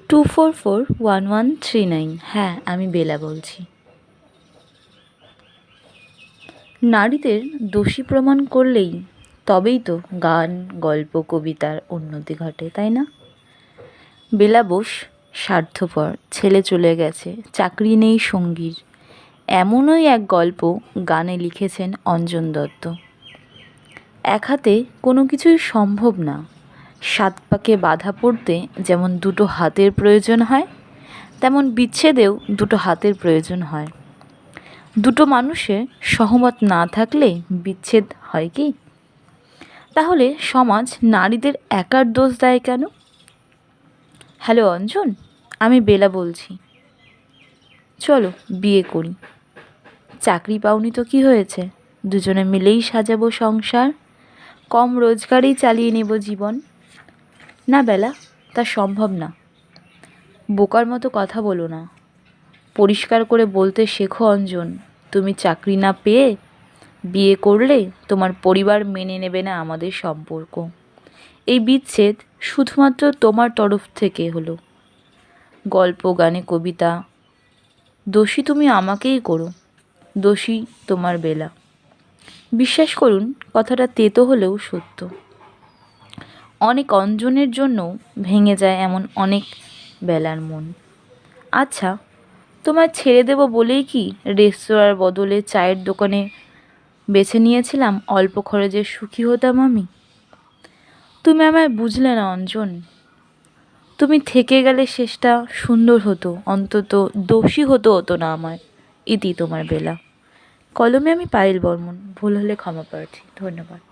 244139। হ্যাঁ, আমি বেলা বলছি। নারীদের দোষী প্রমাণ করলেই তবেই তো গান, গল্প, কবিতার উন্নতি ঘটে, তাই না? বেলা বোস স্বার্থপর, ছেলে চলে গেছে, চাকরি নেই সঙ্গীর, এমনই এক গল্প গানে লিখেছেন অঞ্জন দত্ত। এক হাতে কোনো কিছুই সম্ভব না, সাত পাকে বাধা পড়তে যেমন দুটো হাতের প্রয়োজন হয়, তেমন বিচ্ছেদেও দুটো হাতের প্রয়োজন হয়। দুটো মানুষের সহমত না থাকলে বিচ্ছেদ হয় কি? তাহলে সমাজ নারীদের একার দোষ দেয় কেন? হ্যালো অঞ্জন, আমি বেলা বলছি। চলো বিয়ে করি। চাকরি পাওনি তো কি হয়েছে, দুজনে মিলেই সাজাবো সংসার, কম রোজগারেই চালিয়ে নেব জীবন। না বেলা, তা সম্ভব না। বোকার মতো কথা বলো না, পরিষ্কার করে বলতে শেখো অঞ্জন। তুমি চাকরি না পেয়ে বিয়ে করলে তোমার পরিবার মেনে নেবে না আমাদের সম্পর্ক। এই বিচ্ছেদ শুধুমাত্র তোমার তরফ থেকে হলো। গল্প, গানে, কবিতা দোষী তুমি আমাকেই করো, দোষী তোমার বেলা। বিশ্বাস করুন, কথাটা তেতো হলেও সত্য। অনেক অঞ্জনের জন্য ভেঙে যায় এমন অনেক বেলার মন। আচ্ছা, তোমায় ছেড়ে দেবো বলেই কি রেস্তোরাঁর বদলে চায়ের দোকানে বেছে নিয়েছিলাম অল্প খরচে সুখী হতাম আমি? তুমি আমায় বুঝলে না অঞ্জন। তুমি থেকে গেলে শেষটা সুন্দর হতো, অন্তত দোষী হতো না আমার। ইতি তোমার বেলা। কলমে আমি পায়েল বর্মন। ভুল হলে ক্ষমা প্রার্থী। ধন্যবাদ।